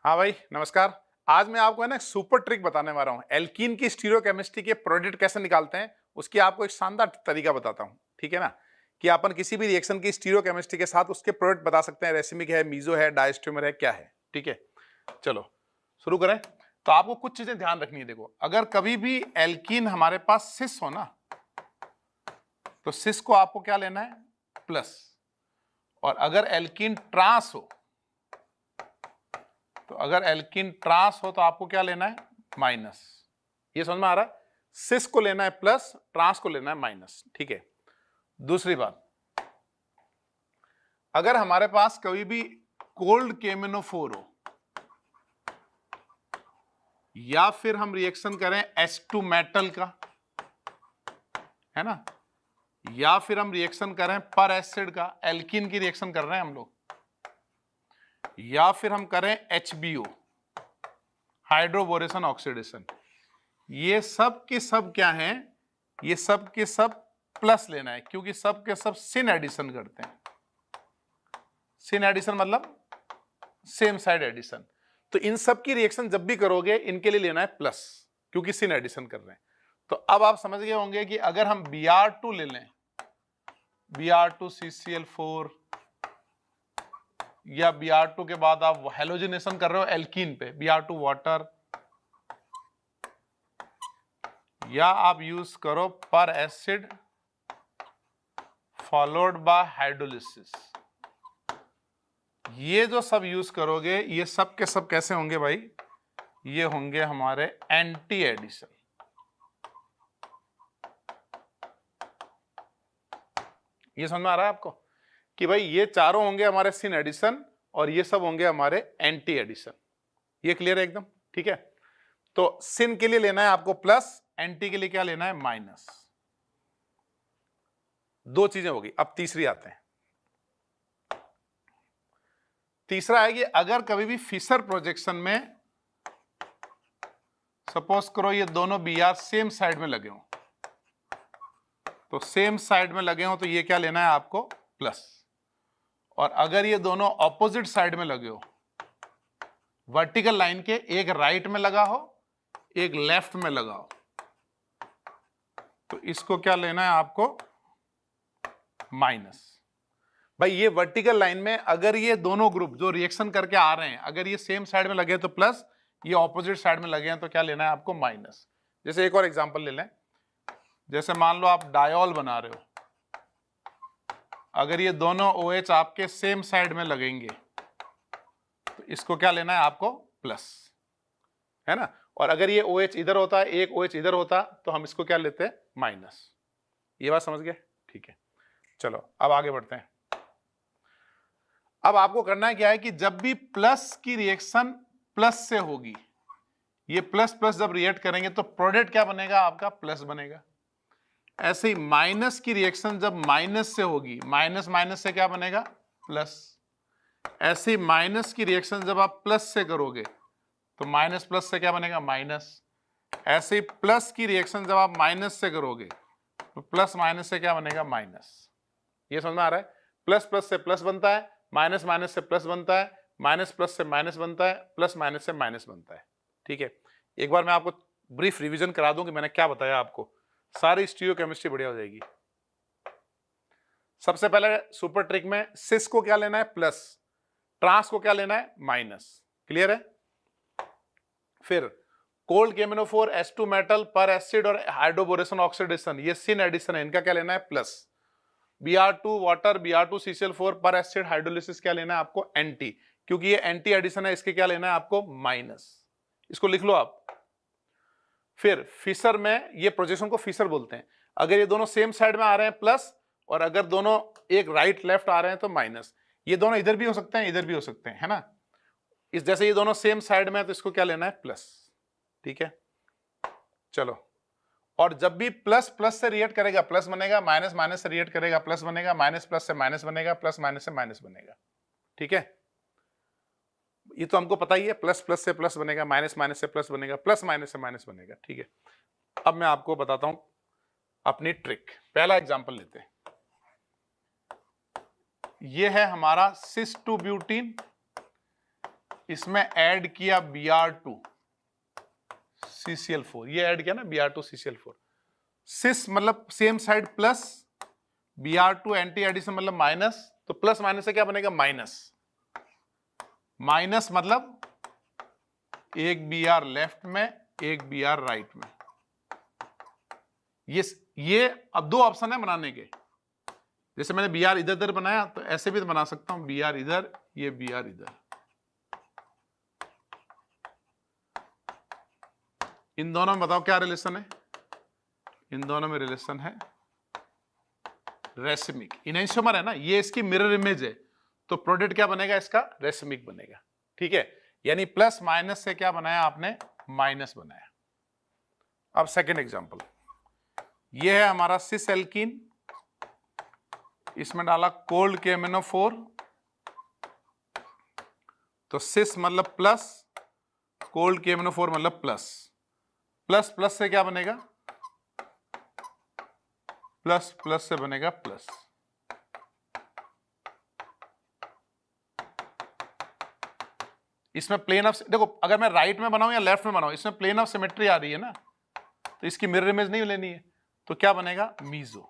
हाँ भाई नमस्कार। आज मैं आपको है ना सुपर ट्रिक बताने वाला हूँ। एल्कीन की स्टीरियोकेमिस्ट्री के प्रोडक्ट कैसे निकालते हैं उसकी आपको एक शानदार तरीका बताता हूँ। ठीक है ना, कि अपन किसी भी रिएक्शन की स्टीरियोकेमिस्ट्री के साथ उसके प्रोडक्ट बता सकते हैं। रेसिमिक है, मीजो है, डायस्टेमर है, क्या है। ठीक है, चलो शुरू करें। तो आपको कुछ चीजें ध्यान रखनी है। देखो, अगर कभी भी एल्कीन हमारे पास सिस हो ना, तो सिस को आपको क्या लेना है, प्लस। और अगर एल्कीन ट्रांस हो, तो अगर एल्कीन ट्रांस हो तो आपको क्या लेना है, माइनस। ये समझ में आ रहा है? सिस को लेना है प्लस, ट्रांस को लेना है माइनस। ठीक है, दूसरी बात, अगर हमारे पास कभी भी कोल्ड KMnO4 हो, या फिर हम रिएक्शन करें H2 मेटल का, है ना, या फिर हम रिएक्शन करें पर एसिड का, एल्कीन की रिएक्शन कर रहे हैं हम लोग, या फिर हम करें HBO, हाइड्रोबोरेशन ऑक्सीडेशन, ये सब के सब क्या हैं, ये सब के सब प्लस लेना है, क्योंकि सब के सब सिन एडिशन करते हैं। सिन एडिशन मतलब सेम साइड एडिशन। तो इन सब की रिएक्शन जब भी करोगे इनके लिए लेना है प्लस, क्योंकि सिन एडिशन कर रहे हैं। तो अब आप समझ गए होंगे कि अगर हम Br2 ले लें, Br2CCl4, या Br2 के बाद आप हेलोजिनेशन कर रहे हो एल्कीन पे, Br2 वाटर, या आप यूज करो पर एसिड फॉलोड बाय हाइड्रोलिसिस, ये जो सब यूज करोगे ये सब के सब कैसे होंगे भाई, ये होंगे हमारे एंटी एडिशन। ये समझ में आ रहा है आपको कि भाई ये चारों होंगे हमारे सिन एडिशन और ये सब होंगे हमारे एंटी एडिशन। ये क्लियर है एकदम? ठीक है, तो सिन के लिए लेना है आपको प्लस, एंटी के लिए क्या लेना है, माइनस। दो चीजें होगी। अब तीसरी आते हैं। तीसरा है कि अगर कभी भी फिशर प्रोजेक्शन में सपोज करो ये दोनों Br सेम साइड में लगे हो, तो सेम साइड में लगे हो तो ये क्या लेना है आपको, प्लस। और अगर ये दोनों ऑपोजिट साइड में लगे हो, वर्टिकल लाइन के, एक राइट में लगा हो एक लेफ्ट में लगा हो, तो इसको क्या लेना है आपको, माइनस। भाई ये वर्टिकल लाइन में अगर ये दोनों ग्रुप जो रिएक्शन करके आ रहे हैं अगर ये सेम साइड में लगे तो प्लस, ये ऑपोजिट साइड में लगे हैं तो क्या लेना है आपको, माइनस। जैसे एक और एग्जांपल ले लें, जैसे मान लो आप डायोल बना रहे हो, अगर ये दोनों OH आपके सेम साइड में लगेंगे तो इसको क्या लेना है आपको, प्लस, है ना। और अगर ये OH इधर होता, एक OH इधर होता, तो हम इसको क्या लेते हैं, माइनस। ये बात समझ गए? ठीक है, चलो अब आगे बढ़ते हैं। अब आपको करना है क्या है कि जब भी प्लस की रिएक्शन प्लस से होगी, ये प्लस प्लस जब रिएक्ट करेंगे तो प्रोडक्ट क्या बनेगा आपका, प्लस बनेगा। ऐसे ही माइनस की रिएक्शन जब माइनस से होगी, माइनस माइनस से क्या बनेगा, प्लस। ऐसे ही माइनस की रिएक्शन जब आप प्लस से करोगे तो माइनस प्लस से क्या बनेगा, माइनस। ऐसे ही प्लस की रिएक्शन जब आप माइनस से करोगे तो प्लस माइनस से क्या बनेगा, माइनस। ये समझ में आ रहा है? प्लस प्लस से प्लस बनता है, माइनस माइनस से प्लस बनता है, माइनस प्लस से माइनस बनता है, प्लस माइनस से माइनस बनता है। ठीक है, एक बार मैं आपको ब्रीफ रिवीजन करा दूं कि मैंने क्या बताया आपको, सारी स्टीरियोकेमिस्ट्री बढ़िया हो जाएगी। सबसे पहले सुपर ट्रिक में सिस को क्या लेना है, प्लस, ट्रांस को क्या लेना है, माइनस। क्लियर है? फिर कोल्ड KMnO4 H2 मेटल पर एसिड और हाइड्रोबोरेशन ऑक्सीडेशन, ये सिन एडिशन है, इनका क्या लेना है, प्लस। Br2 वाटर, Br2CCl4 पर एसिड हाइड्रोलिसिस क्या लेना है आपको, एंटी, क्योंकि ये एंटी एडिशन है, इसके क्या लेना है आपको, माइनस। इसको लिख लो आप। फिर फिशर में, ये प्रोजेक्शन को फिशर बोलते हैं, अगर ये दोनों सेम साइड में आ रहे हैं प्लस, और अगर दोनों एक राइट लेफ्ट आ रहे हैं तो माइनस। ये दोनों इधर भी हो सकते हैं, इधर भी हो सकते हैं, है ना। इस जैसे ये दोनों सेम साइड में है तो इसको क्या लेना है, प्लस। ठीक है, चलो। और जब भी प्लस प्लस से रिएक्ट करेगा प्लस बनेगा, माइनस माइनस से रिएक्ट करेगा प्लस बनेगा, माइनस प्लस से माइनस बनेगा, प्लस माइनस से माइनस बनेगा। ठीक है, ये तो हमको पता ही है, प्लस प्लस से प्लस बनेगा, माइनस माइनस से प्लस बनेगा, प्लस माइनस से माइनस बनेगा। ठीक है, अब मैं आपको बताता हूं अपनी ट्रिक। पहला एग्जांपल लेते हैं, ये है हमारा सिस 2 ब्यूटीन, इसमें ऐड किया Br2 CCl4, ये ऐड किया ना Br2 CCl4, सिस मतलब same side plus, Br2 anti addition मतलब माइनस, तो प्लस माइनस से क्या बनेगा माइनस, माइनस मतलब एक Br लेफ्ट में एक Br राइट में। ये अब दो ऑप्शन है बनाने के, जैसे मैंने Br इधर इधर बनाया तो ऐसे भी तो बना सकता हूं, Br इधर ये Br इधर, इन दोनों में बताओ क्या रिलेशन है, इन दोनों में रिलेशन है रेसिमिक, इनैंशियोमर है ना, ये इसकी मिरर इमेज है, तो प्रोडक्ट क्या बनेगा इसका रेसिमिक बनेगा, ठीक है। यानी प्लस माइनस से क्या बनाया आपने माइनस बनाया। अब सेकंड एग्जांपल, ये है हमारा सिस एल्कीन, इसमें डाला कोल्ड KMnO4, तो सिस मतलब प्लस, कोल्ड KMnO4 मतलब प्लस, प्लस प्लस से क्या बनेगा प्लस, प्लस से बनेगा प्लस। इसमें प्लेन ऑफ, देखो अगर मैं राइट में बनाऊं या लेफ्ट में बनाऊं, इसमें प्लेन ऑफ सिमेट्री आ रही है ना, तो इसकी मिरर इमेज नहीं लेनी है, तो क्या बनेगा मीजो।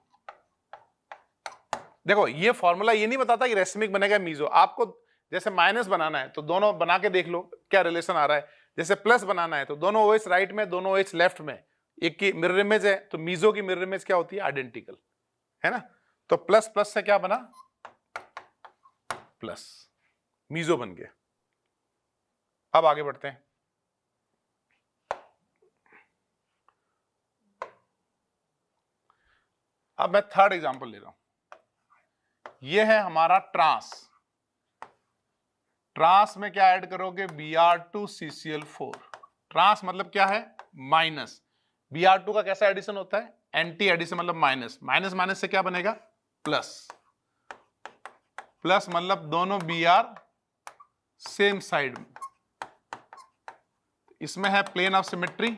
देखो ये फॉर्मूला ये नहीं बताता कि रेसिमिक बनेगा मीजो, आपको जैसे माइनस बनाना है तो दोनों बना के देख लो क्या रिलेशन आ रहा है, जैसे प्लस बनाना है तो दोनों OH राइट में दोनों OH लेफ्ट में, एक की मिरर इमेज है, तो मीजो की मिरर इमेज क्या होती है आइडेंटिकल, है ना। तो प्लस प्लस से क्या बना प्लस, मीजो बन गया। अब आगे बढ़ते हैं, अब मैं थर्ड एग्जांपल ले रहा हूं, यह है हमारा ट्रांस, ट्रांस में क्या ऐड करोगे Br2 CCl4, ट्रांस मतलब क्या है माइनस, Br2 का कैसा एडिशन होता है एंटी एडिशन मतलब माइनस, माइनस माइनस से क्या बनेगा प्लस, प्लस मतलब दोनों Br सेम साइड में, इसमें है प्लेन ऑफ सिमेट्री,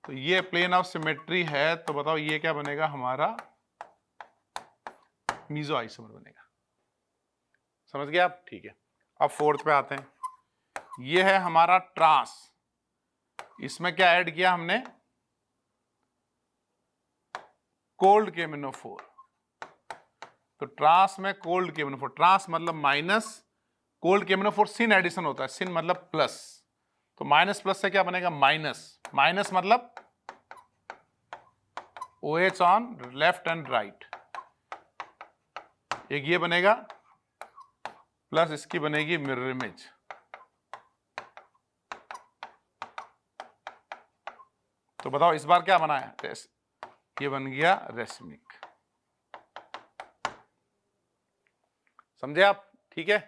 तो ये प्लेन ऑफ सिमेट्री है, तो बताओ ये क्या बनेगा हमारा मीजो आइसोमर बनेगा। समझ गए आप, ठीक है। अब फोर्थ पे आते हैं, ये है हमारा ट्रांस, इसमें क्या ऐड किया हमने कोल्ड KMnO4, तो ट्रांस में कोल्ड KMnO4, ट्रांस मतलब minus, cold KMnO4 syn addition होता है, सिन मतलब प्लस, तो माइनस प्लस से क्या बनेगा माइनस, माइनस मतलब OH on left and right, एक ये बनेगा प्लस इसकी बनेगी मिरर इमेज, तो बताओ इस बार क्या बना है, ये बन गया रेसिमिक। समझे आप, ठीक है।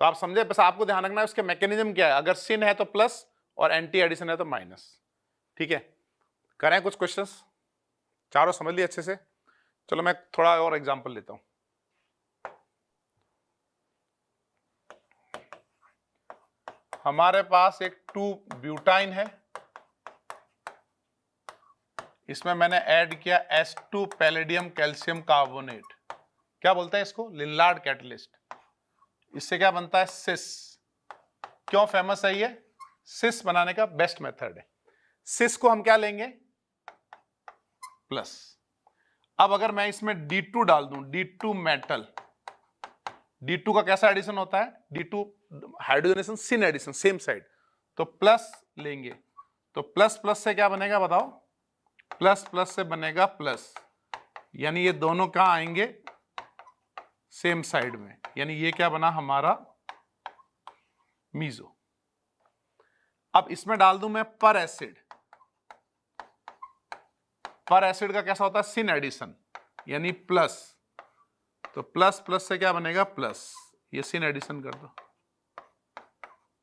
तो आप समझे, बस आपको ध्यान रखना है उसके मैकेनिज्म क्या है, अगर सिन है तो प्लस और एंटी एडिशन है तो माइनस, ठीक है। करें कुछ क्वेश्चंस, चारों समझ लिए अच्छे से। चलो मैं थोड़ा और एग्जांपल लेता हूं, हमारे पास एक 2-ब्यूटाइन है, इसमें मैंने ऐड किया S2 पैलेडियम कैल्शियम कार्बोनेट, क्या बोलते हैं इसको लिनलार्ड कैटलिस्ट, इससे क्या बनता है सिस। क्यों फेमस है ये, सिस बनाने का बेस्ट मेथड है। सिस को हम क्या लेंगे प्लस, अब अगर मैं इसमें D2 डाल दूं, D2 मेटल, D2 का कैसा एडिशन होता है, D2 hydrogenation syn addition same side, तो प्लस लेंगे, तो प्लस प्लस से क्या बनेगा बताओ, प्लस प्लस से बनेगा प्लस, यानी ये दोनों कहां आएंगे सेम साइड में, यानी ये क्या बना हमारा मीजो। अब इसमें डाल दूं मैं पर एसिड, पर एसिड का कैसा होता है सिन एडिशन, यानी प्लस, तो प्लस प्लस से क्या बनेगा प्लस, ये सिन एडिशन कर दो,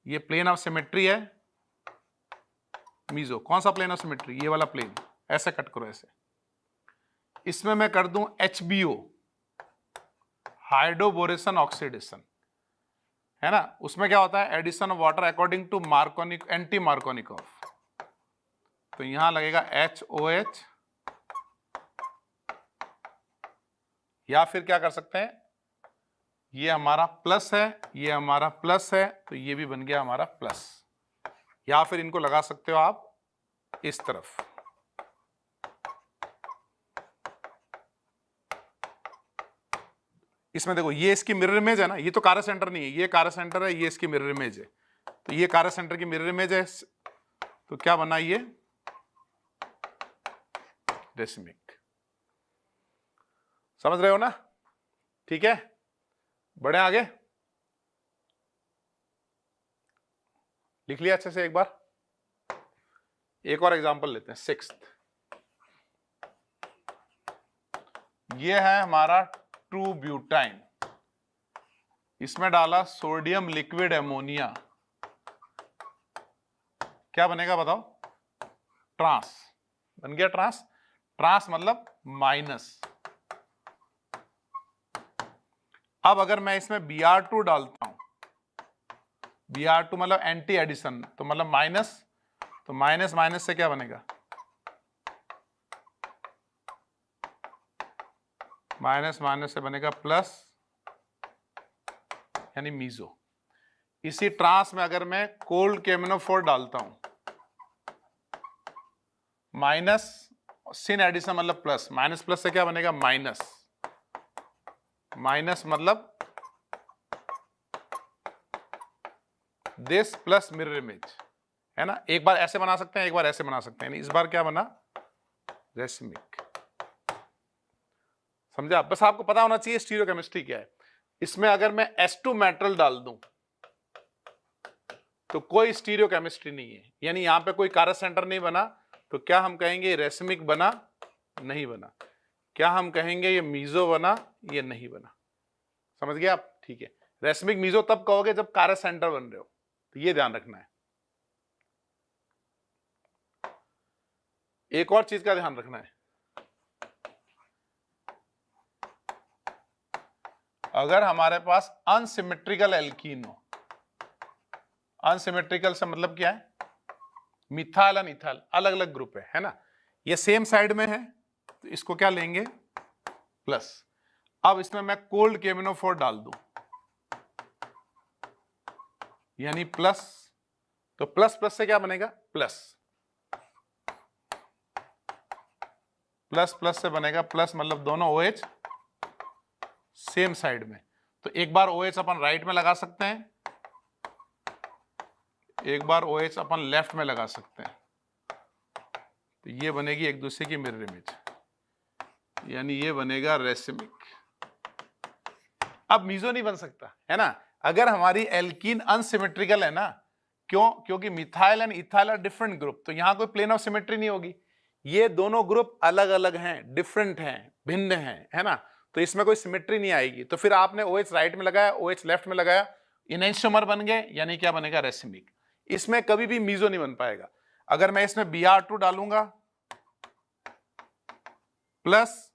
ये प्लेन ऑफ सिमेट्री है मीजो, कौन सा प्लेन ऑफ सिमेट्री, ये वाला प्लेन, ऐसे कट करो ऐसे। इसमें मैं कर दूं HBO हाइड्रोबोरेशन ऑक्सीडेशन, है ना, उसमें क्या होता है addition of water according to Markovnikov anti Markovnikov, तो यहां लगेगा HOH, या फिर क्या कर सकते हैं ये हमारा प्लस है, ये हमारा प्लस है, तो ये भी बन गया हमारा प्लस। या फिर इनको लगा सकते हो आप इस तरफ। इसमें देखो ये इसकी मिरर इमेज है ना, ये तो कार्य सेंटर नहीं है, ये कार्य सेंटर है, ये इसकी मिरर इमेज है। तो ये कार्य सेंटर की मिरर इमेज है, तो क्या बना ये रेसिमिक। समझ रहे हो ना? ठीक है, बढ़े आगे। लिख लिया अच्छे से एक बार। एक और एग्जांपल लेते हैं, 6th। ये है हमारा 2 ब्यूटाइन, इसमें डाला सोडियम लिक्विड एमोनिया, क्या बनेगा बताओ? ट्रांस। बन गया ट्रांस। ट्रांस मतलब माइनस। अब अगर मैं इसमें Br2 डालता हूं, Br2 मतलब एंटी एडिशन, तो मतलब माइनस, तो माइनस माइनस से क्या बनेगा? माइनस माइनस से बनेगा प्लस, यानी मीजो। इसी ट्रांस में अगर मैं कोल्ड KMnO4 डालता हूं, माइनस, सिन एडिशन मतलब प्लस, माइनस प्लस से क्या बनेगा? माइनस। माइनस मतलब दिस प्लस मिरर इमेज, है ना? एक बार ऐसे बना सकते हैं, एक बार ऐसे बना सकते हैं। इस बार क्या बना? रेसिमिक। समझा? बस आपको पता होना चाहिए स्टीरियोकेमिस्ट्री क्या है। इसमें अगर मैं S2 मेटल डाल दूं तो कोई स्टीरियोकेमिस्ट्री नहीं है, यानी यहां पे कोई कार्य सेंटर नहीं बना, तो क्या हम कहेंगे रेसिमिक बना? नहीं बना। क्या हम कहेंगे ये मीजो बना? ये नहीं बना। समझ गए आप? ठीक है। रेसिमिक मीजो तब कहोगे जब कार्य सेंटर बन रहे हो, तो ये ध्यान रखना है। एक और चीज का ध्यान रखना है, अगर हमारे पास अनसिमेट्रिकल एल्कीन हो, अनसिमेट्रिकल से मतलब क्या है? मिथाइल और इथाइल अलग अलग ग्रुप है ना? ये सेम साइड में है, तो इसको क्या लेंगे? प्लस। अब इसमें मैं कोल्ड KMnO4 डाल दूं, यानी प्लस, तो प्लस प्लस से क्या बनेगा? प्लस। प्लस प्लस से बनेगा प्लस, मतलब दोनों OH सेम साइड में। तो एक बार OH अपन राइट में लगा सकते हैं, एक बार OH अपन लेफ्ट में लगा सकते हैं, तो ये बनेगी एक दूसरे की मिरर इमेज, यानी ये बनेगा रेसिमिक। अब मीजो नहीं बन सकता, है ना? अगर हमारी एल्कीन अनसिमेट्रिकल है ना, क्यों? क्योंकि methyl and ethyl are different group, तो यहां कोई प्लेन ऑफ सिमेट्री नहीं होगी। ये दोनों ग्रुप अलग अलग हैं, डिफरेंट हैं, भिन्न हैं, है ना? तो इसमें कोई सिमेट्री नहीं आएगी। तो फिर आपने OH राइट में लगाया, OH लेफ्ट में लगाया, इनैंशियोमर बन गए, यानी क्या बनेगा? रेसिमिक। इसमें कभी भी मीजो नहीं बन पाएगा। अगर मैं इसमें Br2 डालूंगा, प्लस,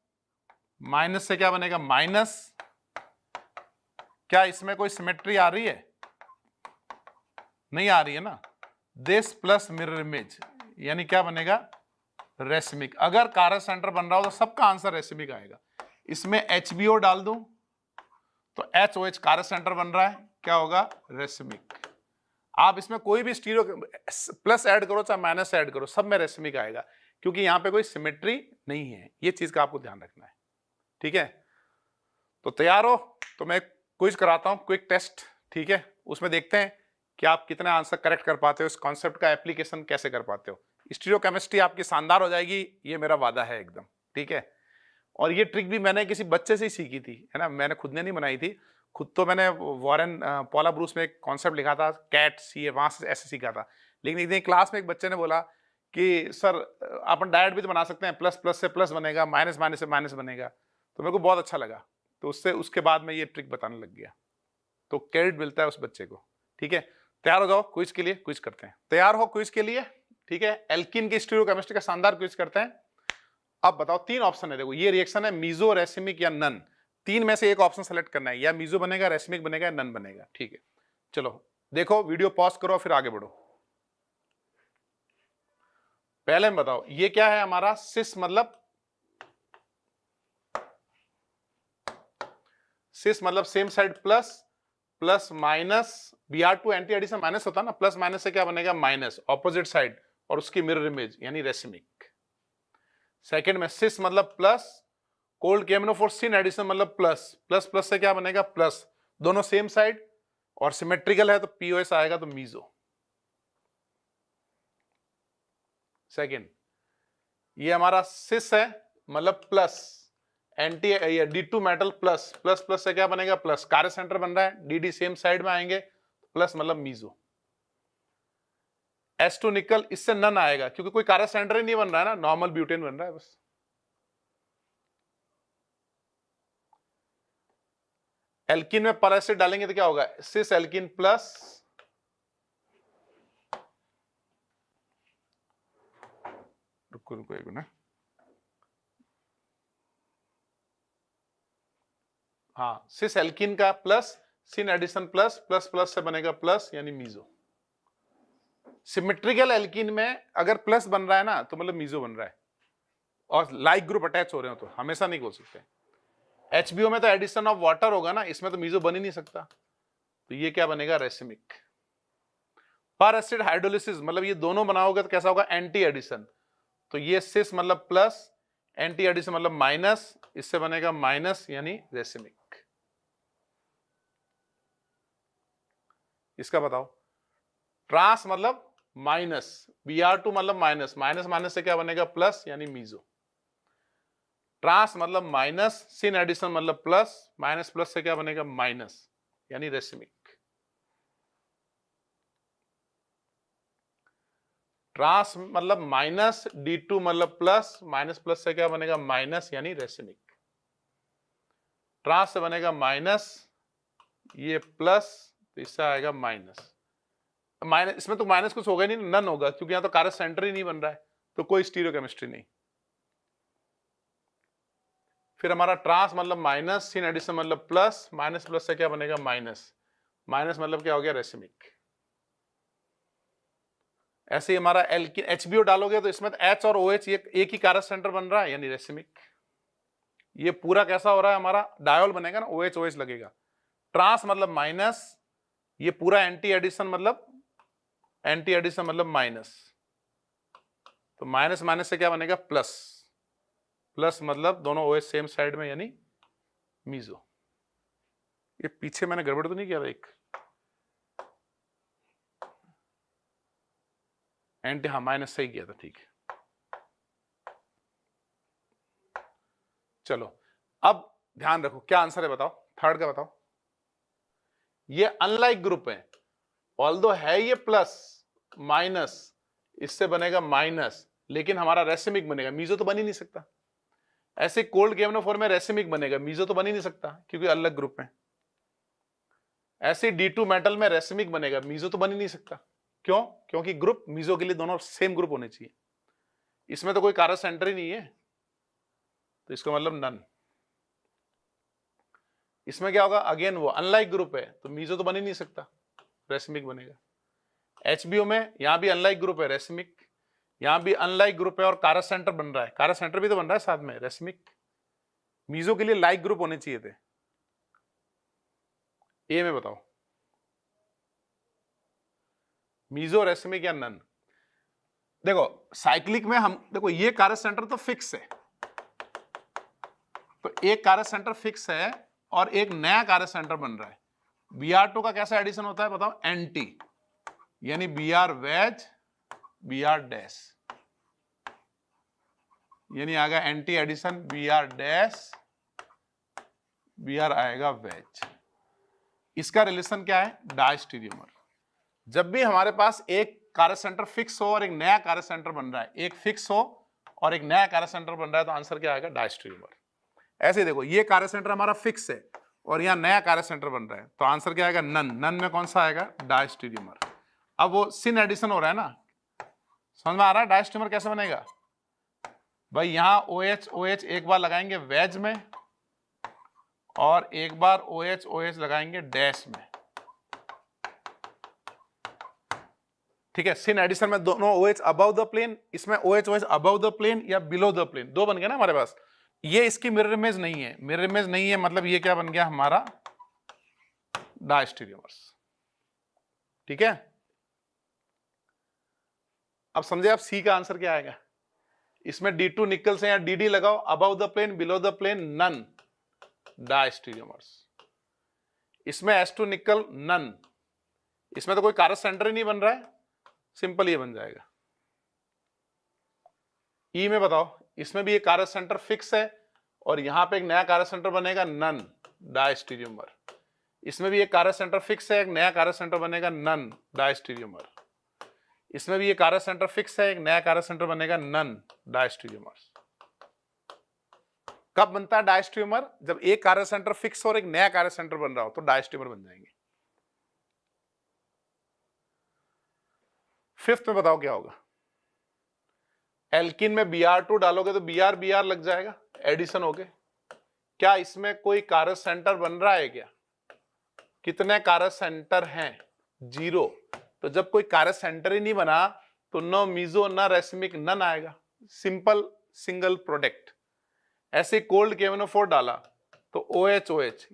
माइनस से क्या बनेगा? माइनस। क्या इसमें कोई सिमेट्री आ रही है? नहीं आ रही है ना? दिस प्लस मिरर इमेज, यानी क्या बनेगा? रेसिमिक। अगर कार्य सेंटर बन रहा हो तो सबका आंसर रेसिमिक आएगा। इसमें HBO डाल दूं तो HOH कार्य सेंटर बन रहा है, क्या होगा? रेसिमिक। आप इसमें कोई भी स्टीरियो प्लस ऐड करो चाहे माइनस ऐड करो, सब में रेसिमिक आएगा, क्योंकि यहां पे कोई सिमेट्री नहीं है। ये चीज का आपको ध्यान रखना है, ठीक है? तो तैयार हो? तो मैं क्विज कराता हूं, क्विक टेस्ट, ठीक है? उसमें देखते हैं कि आप कितने आंसर करेक्ट कर पाते हो, इस कॉन्सेप्ट का एप्लीकेशन कैसे कर पाते हो। स्टीरियोकेमिस्ट्री आपकी शानदार हो जाएगी, ये मेरा वादा है एकदम, ठीक है? और ये ट्रिक भी मैंने किसी बच्चे से ही सीखी थी, है ना? मैंने खुद ने नहीं बनाई थी, खुद तो मैंने वॉरेन पॉला ब्रूस में एक कॉन्सेप्ट लिखा था, कैट सी, वहां से ऐसे सीखा था। लेकिन एक दिन क्लास में एक बच्चे ने बोला कि सर अपन डायरेक्ट भी तो बना सकते हैं, प्लस प्लस से प्लस बनेगा, माइनस माइनस से माइनस बनेगा। तो मेरे को बहुत अच्छा लगा, तो उसके बाद मैं ये ट्रिक बताने लग गया, तो क्रेडिट मिलता है उस बच्चे को, ठीक है? तैयार हो जाओ क्विज के लिए, क्विज करते हैं। तैयार हो क्विज के लिए? ठीक है, एल्कीन की स्टीरियोकेमिस्ट्री का शानदार क्विज करते हैं। अब बताओ, 3 ऑप्शन है, देखो ये रिएक्शन है, मीजो, रेसिमिक या नन। 3 में से एक ऑप्शन सेलेक्ट करना है, या मीजो बनेगा, रेसिमिक बनेगा, या नन बनेगा, ठीक है? चलो देखो, वीडियो पॉज करो फिर आगे बढ़ो। पहले में बताओ ये क्या है हमारा? सिस मतलब सिस मतलब same side plus, plus minus, Br2 anti addition minus होता है ना, प्लस माइनस से क्या बनेगा माइनस, ऑपोजिट साइड और उसकी मिरर इमेज यानी रेसिमिक। सेकंड में सिस मतलब प्लस, कोल्ड केमिनोफोर सिन एडिशन मतलब प्लस, प्लस प्लस से क्या बनेगा प्लस, दोनों सेम साइड और सिमेट्रिकल है तो पीओएस आएगा तो मीजो। सेकंड, ये हमारा सिस है मतलब plus, anti D2 metal plus, plus plus से क्या बनेगा प्लस, कार्य सेंटर बन रहा है, DD सेम साइड में आएंगे प्लस मतलब मीजो। S2 निकल, इससे नन आएगा क्योंकि कोई कार्य सेंटर ही नहीं बन रहा है ना, नॉर्मल ब्यूटेन बन रहा है बस। एल्किन में पर एसिड डालेंगे तो क्या होगा, सिस एल्किन प्लस, रुको रुको एक मिनट, हाँ सिस एल्किन का plus, syn addition plus, plus plus से बनेगा प्लस यानी मीजो। सिमेट्रिकल एल्किन में अगर प्लस बन रहा है ना तो मतलब मीजो बन रहा है, और लाइक ग्रुप अटैच हो रहे हो तो हमेशा नहीं बोल सकते। HBO में तो एडिशन ऑफ वाटर होगा ना, इसमें तो मीजो बन ही नहीं सकता, तो ये क्या बनेगा रेसिमिक। पर एसिड हाइड्रोलिसिस मतलब ये दोनों बनाओगे तो कैसा होगा एंटी एडिशन, तो ये सिस मतलब प्लस, एंटी एडिशन मतलब माइनस, इससे बनेगा माइनस यानी रेसिमिक। इसका बताओ, ट्रांस मतलब माइनस, Br2 मतलब माइनस, माइनस माइनस से क्या बनेगा प्लस यानी मीजो। ट्रांस मतलब माइनस, सिन एडिशन मतलब प्लस, माइनस प्लस से क्या बनेगा माइनस यानी रेसिमिक। ट्रांस मतलब माइनस, D2 मतलब प्लस, माइनस प्लस से क्या बनेगा माइनस यानी रेसिमिक। ट्रांस से बनेगा माइनस, ये प्लस, तो इससे आएगा माइनस, माइनस इसमें तो माइनस कुछ होगा नहीं, नन होगा क्योंकि यहां तो कार्य सेंटर ही नहीं बन रहा है, तो कोई स्टीरियोकेमिस्ट्री नहीं। फिर हमारा ट्रांस मतलब माइनस, सिन एडिशन मतलब प्लस, माइनस प्लस से क्या बनेगा माइनस, माइनस मतलब क्या हो गया रेसिमिक। ऐसे ही हमारा एल्किन HBO डालोगे तो इसमें तो H और OH एक ही कार्य सेंटर बन रहा है यानी रेसिमिक। ये पूरा कैसा हो रहा है हमारा डायोल बनेगा ना, OH OH लगेगा। ट्रांस मतलब माइनस, ये पूरा एंटी एडिशन मतलब माइनस, तो माइनस माइनस से क्या बनेगा प्लस, प्लस मतलब दोनों OH सेम साइड में यानी मीजो। ये पीछे मैंने गड़बड़ तो नहीं किया था, एक एंटी, हाँ माइनस सही किया था, ठीक है। चलो अब ध्यान रखो क्या आंसर है बताओ, थर्ड का बताओ। ये अनलाइक ग्रुप है, ऑल्दो है ये प्लस माइनस, इससे बनेगा माइनस, लेकिन हमारा रेसिमिक बनेगा, मीजो तो बन ही नहीं सकता। ऐसे कोल्ड केमिनोफोर में रेसिमिक बनेगा, मीजो तो बन ही नहीं सकता क्योंकि अलग ग्रुप है। ऐसे D2 मेटल में रेसिमिक बनेगा, मीजो तो बन ही नहीं सकता, क्यों, क्योंकि ग्रुप मीजो के लिए दोनों सेम ग्रुप होने चाहिए, इसमें तो कोई कार्य सेंटर ही नहीं है, तो इसका मतलब नन। इसमें क्या होगा, अगेन वो अनलाइक ग्रुप है तो मीजो तो बन ही नहीं सकता, रेसिमिक बनेगा। HBO में यहां भी अनलाइक ग्रुप है रेसिमिक, यहां भी अनलाइक ग्रुप है और कार्य सेंटर बन रहा है, कार्य सेंटर भी तो बन रहा है साथ में रेसिमिक। मीजो के लिए लाइक ग्रुप होने चाहिए थे। ए में बताओ मीजो रेसिमिक या नन। देखो साइक्लिक में हम देखो ये कार्य सेंटर तो फिक्स है, तो एक कार्य सेंटर फिक्स है और एक नया कार्य सेंटर बन रहा है। Br2 का कैसा एडिशन होता है बताओ, एंटी, यानी Br वेज Br डैश, यानी आएगा anti addition Br dash, Br आएगा वेज। इसका रिलेशन क्या है, डायस्टीरियोमर। जब भी हमारे पास एक कार्य सेंटर फिक्स हो और एक नया कार्य सेंटर बन रहा है, एक फिक्स हो और एक नया कार्य सेंटर बन रहा है, तो आंसर क्या आएगा डायस्टीरियोमर। ऐसे देखो ये कार्य सेंटर हमारा फिक्स है और यहाँ नया कार्य सेंटर बन रहा है, तो आंसर क्या आएगा नन, नन में कौन सा आएगा डायस्टीरियोमर। अब वो सिन एडिशन हो रहा है ना, समझ में आ रहा है डायस्टीरियोमर कैसे बनेगा भाई, यहाँ OH OH एक बार लगाएंगे वेज में और एक बार OH OH लगाएंगे डैश में, ठीक है। सिन एडिशन में दोनों OH अबव द प्लेन, इसमें OH OH above the plane या बिलो द प्लेन, दो बन गए ना हमारे पास। ये इसकी मिरर इमेज नहीं है, मिरर इमेज नहीं है मतलब ये क्या बन गया हमारा डायस्टेरियोमर्स। ठीक है, अब समझे आप सी का आंसर क्या आएगा। इसमें D2 निकल से या DD लगाओ, above the plane below the plane none, diastereomers. इसमें S2 निकल नन, इसमें तो कोई कारस सेंटर ही नहीं बन रहा है, सिंपल ये बन जाएगा। ई में बताओ, इसमें भी एक कारस सेंटर फिक्स है और यहां पे एक नया कारस सेंटर बनेगा नन, डायस्टेरियोमर। इसमें भी एक कारस सेंटर फिक्स है, एक नया कारस सेंटर बनेगा नन, डायस्टेरियोमर। इसमें भी एक कारस सेंटर फिक्स है, एक नया कारस सेंटर बनेगा नन, डायस्टेरियोमर्स। कब बनता है डायस्टेरियोमर? जब एक कारस सेंटर फिक्स और एक नया कारस सेंटर बन रहा हो तो डायस्टेरियोमर बन जाएंगे। फिफ्थ में बताओ क्या होगा। एल्किन में Br2 डालोगे तो Br लग जाएगा, एडिशन हो गए। क्या इसमें कोई कारस सेंटर बन रहा है क्या? कितने कारस सेंटर हैं? 0। तो जब कोई कारस सेंटर ही नहीं बना तो न मीजो न रेसिमिक नन आएगा, सिंपल सिंगल प्रोडक्ट। ऐसे कोल्ड KMnO4 डाला तो OH,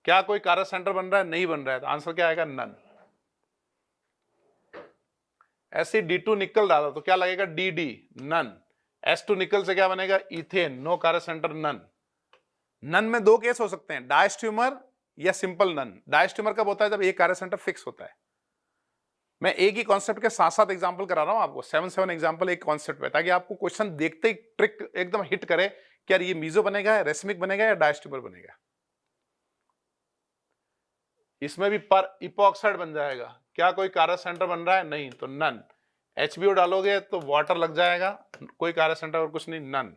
क्या कोई कारस सेंटर बन रहा है? नहीं बन रहा है, तो आंसर क्या आएगा? नन। ऐसे D2 निकल डाला तो क्या लगेगा? DD, none. S2 निकल से क्या बनेगा? इथेन, नो कारस सेंटर, नन। नन में दो केस हो सकते हैं, डायस्ट्यूमर या सिंपल नन। डायस्ट्यूमर कब होता है? जब एक कारस सेंटर फिक्स होता है। मैं एक ही कॉन्सेप्ट के साथ साथ एग्जांपल करा रहा हूं आपको, 7 एग्जांपल एक कॉन्सेप्ट पे, ताकि आपको क्वेश्चन देखते ही ट्रिक एकदम हिट करे कि यार ये मीजो बनेगा, रेसमिक बनेगा या डायस्ट्यूमर बनेगा। इसमें भी पर इपॉक्साइड बन जाएगा। क्या कोई कारस सेंटर बन रहा है? नहीं, तो नन। HBO डालोगे तो वाटर लग जाएगा, कोई कारस सेंटर और कुछ नहीं, नन।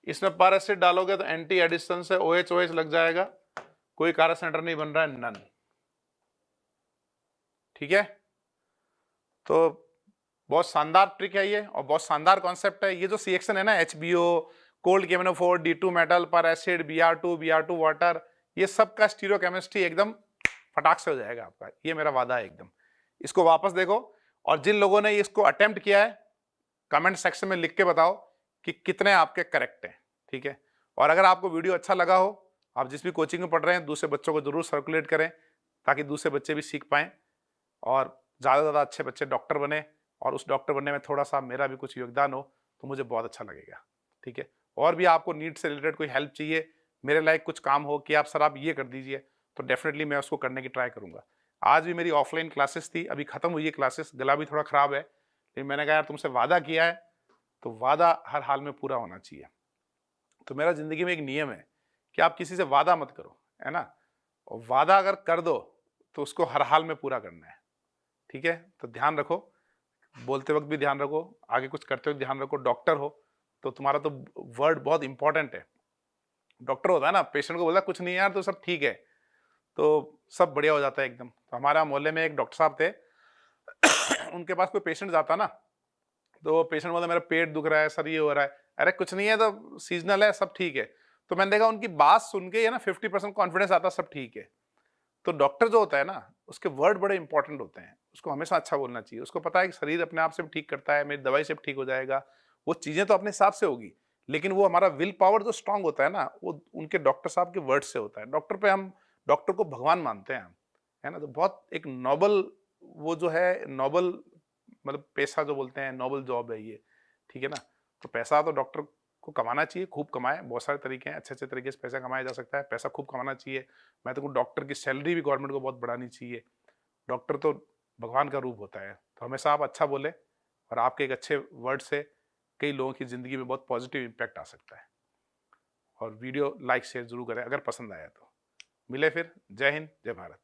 इसमें पर एसिड डालोगे तो एंटी एडिशन से OH लग जाएगा, कोई कारस सेंटर नहीं बन रहा है, नन। ठीक है, तो बहुत शानदार ट्रिक है ये और बहुत शानदार कॉन्सेप्ट है। ये जो रिएक्शन है ना, HBO, cold KMnO4, D2 metal, पर एसिड, Br2 वाटर, ये सब का स्टीरियोकेमिस्ट्री एकदम फटाक से हो जाएगा आपका, ये मेरा वादा है एकदम। इसको वापस देखो और जिन लोगों ने इसको अटेम्प्ट किया है कमेंट सेक्शन में लिख के बताओ कि कितने आपके करेक्ट हैं। ठीक है, और अगर आपको वीडियो अच्छा लगा हो, आप जिस भी कोचिंग में पढ़ रहे हैं दूसरे बच्चों को जरूर सर्कुलेट करें ताकि दूसरे बच्चे भी सीख पाएं और ज़्यादा से ज़्यादा अच्छे बच्चे डॉक्टर बने, और उस डॉक्टर बनने में थोड़ा सा मेरा भी कुछ योगदान हो तो मुझे बहुत अच्छा लगेगा। ठीक है, और भी आपको नीट से रिलेटेड कोई हेल्प चाहिए, मेरे लायक कुछ काम हो कि आप सर आप ये कर दीजिए, तो डेफिनेटली मैं उसको करने की ट्राई करूँगा। आज भी मेरी ऑफलाइन क्लासेस थी, अभी खत्म हुई है क्लासेस, गला भी थोड़ा ख़राब है, लेकिन मैंने कहा यार तुमसे वादा किया है तो वादा हर हाल में पूरा होना चाहिए। तो मेरा ज़िंदगी में एक नियम है कि आप किसी से वादा मत करो, है ना, और वादा अगर कर दो तो उसको हर हाल में पूरा करना है। ठीक है, तो ध्यान रखो, बोलते वक्त भी ध्यान रखो, आगे कुछ करते वक्त ध्यान रखो। डॉक्टर हो तो तुम्हारा तो वर्ड बहुत इंपॉर्टेंट है। डॉक्टर होता है ना, पेशेंट को बोलता है कुछ नहीं यार तो सब ठीक है, तो सब बढ़िया हो जाता है एकदम। तो हमारा मोहल्ले में एक डॉक्टर साहब थे उनके पास कोई पेशेंट जाता ना तो पेशेंट बोलता मेरा पेट दुख रहा है सर, ये हो रहा है, अरे कुछ नहीं है तो सीजनल है, सब ठीक है। तो मैंने देखा उनकी बात सुन के ना 50% कॉन्फिडेंस आता, सब ठीक है। तो डॉक्टर जो होता है ना, उसके वर्ड बड़े इंपॉर्टेंट होते हैं, उसको हमेशा अच्छा बोलना चाहिए। उसको पता है कि शरीर अपने आप से भी ठीक करता है, मेरी दवाई से भी ठीक हो जाएगा, वो चीज़ें तो अपने हिसाब से होगी, लेकिन वो हमारा विल पावर जो स्ट्रांग होता है ना, वो उनके डॉक्टर साहब के वर्ड से होता है। डॉक्टर पे हम, डॉक्टर को भगवान मानते हैं हम, है ना। तो बहुत एक नोबल, वो जो है नोबल, मतलब पैसा जो बोलते हैं, नोबल जॉब है ये। ठीक है ना, तो पैसा तो डॉक्टर को कमाना चाहिए, खूब कमाए, बहुत सारे तरीके हैं, अच्छे अच्छे तरीके से पैसा कमाया जा सकता है, पैसा खूब कमाना चाहिए। मैं तो कहूँ डॉक्टर की सैलरी भी गवर्नमेंट को बहुत बढ़ानी चाहिए। डॉक्टर तो भगवान का रूप होता है, तो हमेशा आप अच्छा बोले और आपके एक अच्छे वर्ड से कई लोगों की ज़िंदगी में बहुत पॉजिटिव इम्पैक्ट आ सकता है। और वीडियो लाइक शेयर जरूर करें अगर पसंद आया तो। मिले फिर, जय हिंद, जय भारत।